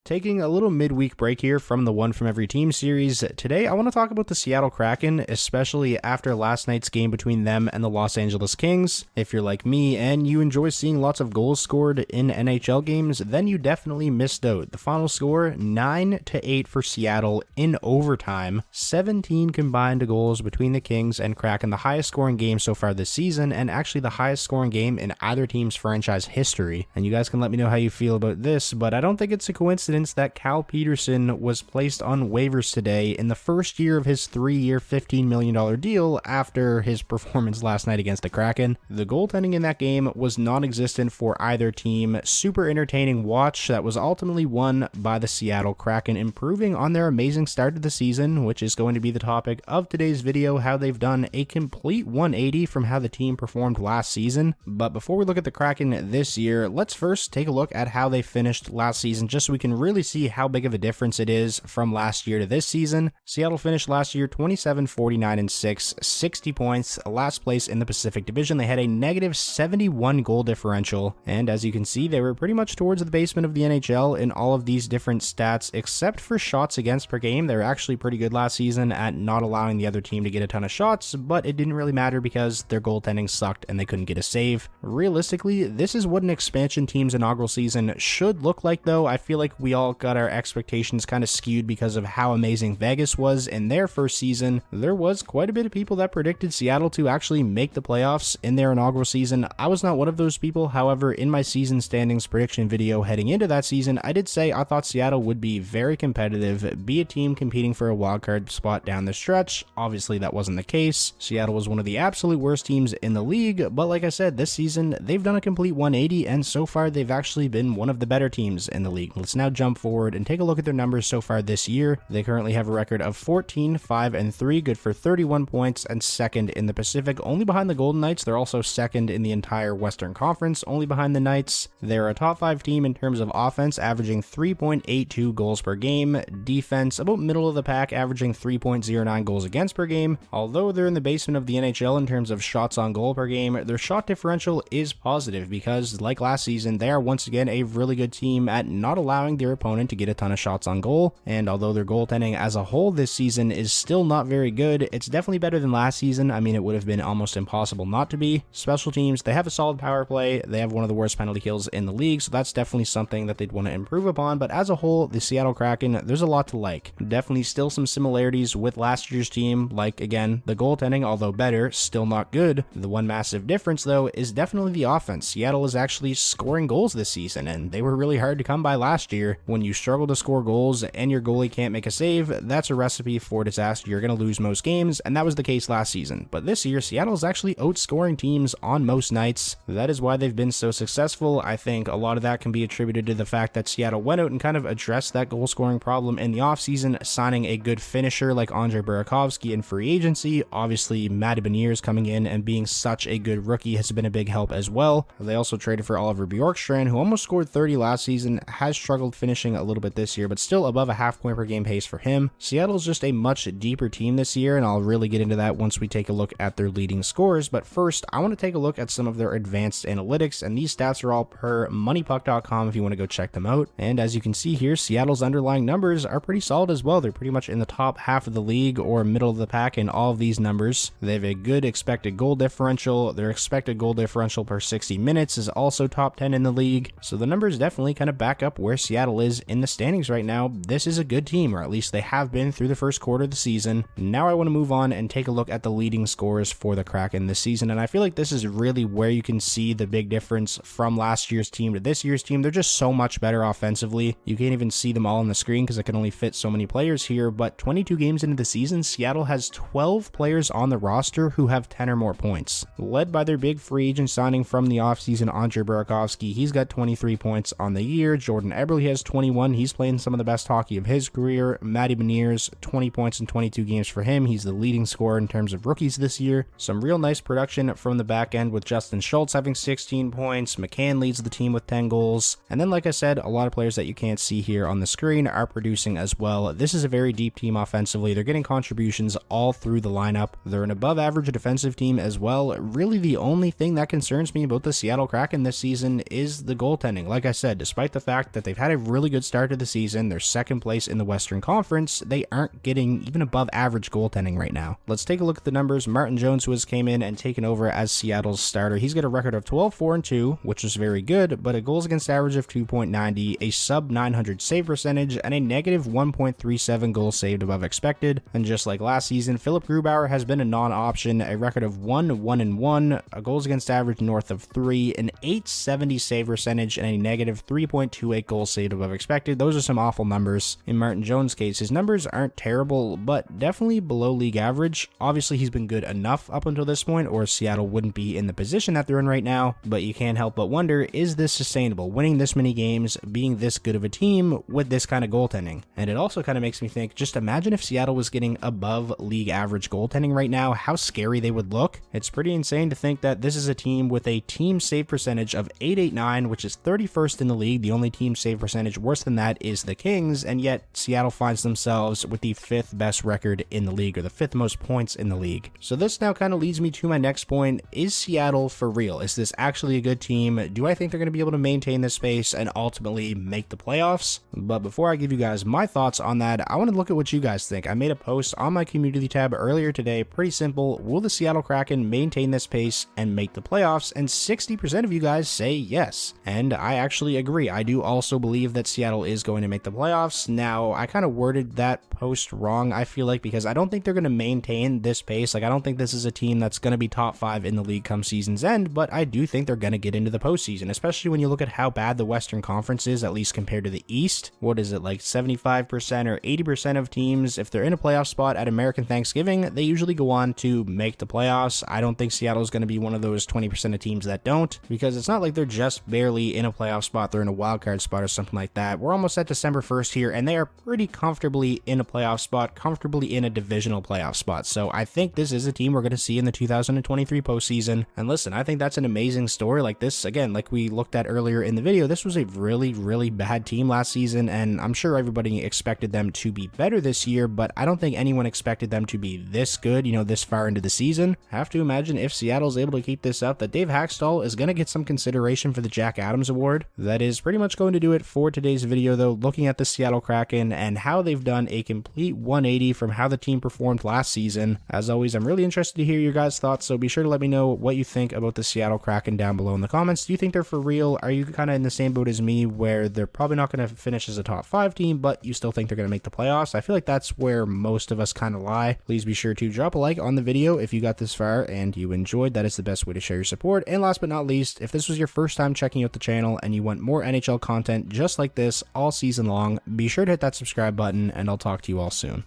Taking a little midweek break here from the One From Every Team series, today I want to talk about the Seattle Kraken, especially after last night's game between them and the Los Angeles Kings. If you're like me and you enjoy seeing lots of goals scored in NHL games, then you definitely missed out. The final score, 9-8 for Seattle in overtime. 17 combined goals between the Kings and Kraken, the highest scoring game so far this season, and actually the highest scoring game in either team's franchise history. And you guys can let me know how you feel about this, but I don't think it's a coincidence that Cal Peterson was placed on waivers today in the first year of his 3-year, $15 million deal after his performance last night against the Kraken. The goaltending in that game was non-existent for either team. Super entertaining watch that was ultimately won by the Seattle Kraken, improving on their amazing start to the season, which is going to be the topic of today's video, how they've done a complete 180 from how the team performed last season. But before we look at the Kraken this year, let's first take a look at how they finished last season, just so we can really see how big of a difference it is from last year to this season. Seattle finished last year 27-49-6, 60 points, last place in the Pacific Division. They had a negative 71 goal differential, and as you can see, they were pretty much towards the basement of the NHL in all of these different stats, except for shots against per game. They were actually pretty good last season at not allowing the other team to get a ton of shots, but it didn't really matter because their goaltending sucked and they couldn't get a save. Realistically, this is what an expansion team's inaugural season should look like, though. I feel like we all got our expectations kind of skewed because of how amazing Vegas was in their first season. There was quite a bit of people that predicted Seattle to actually make the playoffs in their inaugural season. I was not one of those people. However, in my season standings prediction video heading into that season, I did say I thought Seattle would be very competitive, be a team competing for a wildcard spot down the stretch. Obviously, that wasn't the case. Seattle was one of the absolute worst teams in the league, but like I said, this season, they've done a complete 180, and so far, they've actually been one of the better teams in the league. Let's now jump forward and take a look at their numbers so far this year. They currently have a record of 14-5-3, good for 31 points, and second in the Pacific, only behind the Golden Knights. They're also second in the entire Western Conference, only behind the Knights. They're a top 5 team in terms of offense, averaging 3.82 goals per game. Defense, about middle of the pack, averaging 3.09 goals against per game. Although they're in the basement of the NHL in terms of shots on goal per game, their shot differential is positive because, like last season, they are once again a really good team at not allowing their opponent to get a ton of shots on goal. And although their goaltending as a whole this season is still not very good, it's definitely better than last season. I mean, it would have been almost impossible not to be. Special teams, they have a solid power play. They have one of the worst penalty kills in the league, so that's definitely something that they'd want to improve upon. But as a whole, the Seattle Kraken, there's a lot to like. Definitely still some similarities with last year's team, like, again, the goaltending, although better, still not good. The one massive difference, though, is definitely the offense. Seattle is actually scoring goals this season, and they were really hard to come by last year. When you struggle to score goals and your goalie can't make a save, that's a recipe for disaster. You're going to lose most games, and that was the case last season. But this year, Seattle is actually outscoring teams on most nights. That is why they've been so successful. I think a lot of that can be attributed to the fact that Seattle went out and kind of addressed that goal scoring problem in the offseason, signing a good finisher like Andre Burakovsky in free agency. Obviously, Matty Beniers coming in and being such a good rookie has been a big help as well. They also traded for Oliver Bjorkstrand, who almost scored 30 last season, has struggled finishing a little bit this year, but still above a half point per game pace for him. Seattle's just a much deeper team this year, and I'll really get into that once we take a look at their leading scores. But first, I want to take a look at some of their advanced analytics, and these stats are all per moneypuck.com if you want to go check them out. And as you can see here, Seattle's underlying numbers are pretty solid as well. They're pretty much in the top half of the league or middle of the pack in all of these numbers. They have a good expected goal differential. Their expected goal differential per 60 minutes is also top 10 in the league. So the numbers definitely kind of back up where Seattle is in the standings right now. This is a good team, or at least they have been through the first quarter of the season. Now I want to move on and take a look at the leading scores for the Kraken this season, and I feel like this is really where you can see the big difference from last year's team to this year's team. They're just so much better offensively. You can't even see them all on the screen because I can only fit so many players here, but 22 games into the season, Seattle has 12 players on the roster who have 10 or more points. Led by their big free agent signing from the offseason, Andre Burakovsky. He's got 23 points on the year. Jordan Eberle has 21. He's playing some of the best hockey of his career. Matty Beniers, 20 points in 22 games for him. He's the leading scorer in terms of rookies this year. Some real nice production from the back end with Justin Schultz having 16 points. McCann leads the team with 10 goals. And then, like I said, a lot of players that you can't see here on the screen are producing as well. This is a very deep team offensively. They're getting contributions all through the lineup. They're an above average defensive team as well. Really, the only thing that concerns me about the Seattle Kraken this season is the goaltending. Like I said, despite the fact that they've had a really really good start to the season. They're second place in the Western Conference. They aren't getting even above average goaltending right now. Let's take a look at the numbers. Martin Jones, who has came in and taken over as Seattle's starter, he's got a record of 12-4-2, which is very good, but a goals against average of 2.90, a sub 900 save percentage, and a negative 1.37 goals saved above expected. And just like last season, Philip Grubauer has been a non-option, a record of 1-1-1, a goals against average north of 3, an 870 save percentage, and a negative 3.28 goals saved above expected. Those are some awful numbers. In Martin Jones' case, his numbers aren't terrible, but definitely below league average. Obviously, he's been good enough up until this point, or Seattle wouldn't be in the position that they're in right now, but you can't help but wonder, is this sustainable? Winning this many games, being this good of a team with this kind of goaltending? And it also kind of makes me think, just imagine if Seattle was getting above league average goaltending right now, how scary they would look. It's pretty insane to think that this is a team with a team save percentage of .889, which is 31st in the league. The only team save percentage worse than that is the Kings, and yet Seattle finds themselves with the 5th best record in the league, or the 5th most points in the league. So this now kind of leads me to my next point. Is Seattle for real? Is this actually a good team? Do I think they're going to be able to maintain this pace and ultimately make the playoffs? But before I give you guys my thoughts on that, I want to look at what you guys think. I made a post on my community tab earlier today. Pretty simple. Will the Seattle Kraken maintain this pace and make the playoffs? And 60% of you guys say yes. And I actually agree. I do also believe that Seattle is going to make the playoffs. Now, I kind of worded that post wrong, I feel like, because I don't think they're going to maintain this pace. Like, I don't think this is a team that's going to be top 5 in the league come season's end, but I do think they're going to get into the postseason, especially when you look at how bad the Western Conference is, at least compared to the East. What is it, like 75% or 80% of teams, if they're in a playoff spot at American Thanksgiving, they usually go on to make the playoffs. I don't think Seattle's going to be one of those 20% of teams that don't, because it's not like they're just barely in a playoff spot, they're in a wild card spot or something like that. We're almost at December 1st here, and they are pretty comfortably in a playoff spot, comfortably in a divisional playoff spot. So I think this is a team we're going to see in the 2023 postseason. And listen, I think that's an amazing story. Like this, again, like we looked at earlier in the video, this was a really, really bad team last season, and I'm sure everybody expected them to be better this year, but I don't think anyone expected them to be this good, you know, this far into the season. I have to imagine if Seattle's able to keep this up, that Dave Haxtell is going to get some consideration for the Jack Adams Award. That is pretty much going to do it for today's video, though, looking at the Seattle Kraken and how they've done a complete 180 from how the team performed last season. As always, I'm really interested to hear your guys' thoughts, so be sure to let me know what you think about the Seattle Kraken down below in the comments. Do you think they're for real? Are you kind of in the same boat as me, where they're probably not going to finish as a top 5 team, but you still think they're going to make the playoffs? I feel like that's where most of us kind of lie. Please be sure to drop a like on the video if you got this far and you enjoyed. That is the best way to show your support. And last but not least, if this was your first time checking out the channel and you want more NHL content just like this all season long, be sure to hit that subscribe button, and I'll talk to you all soon.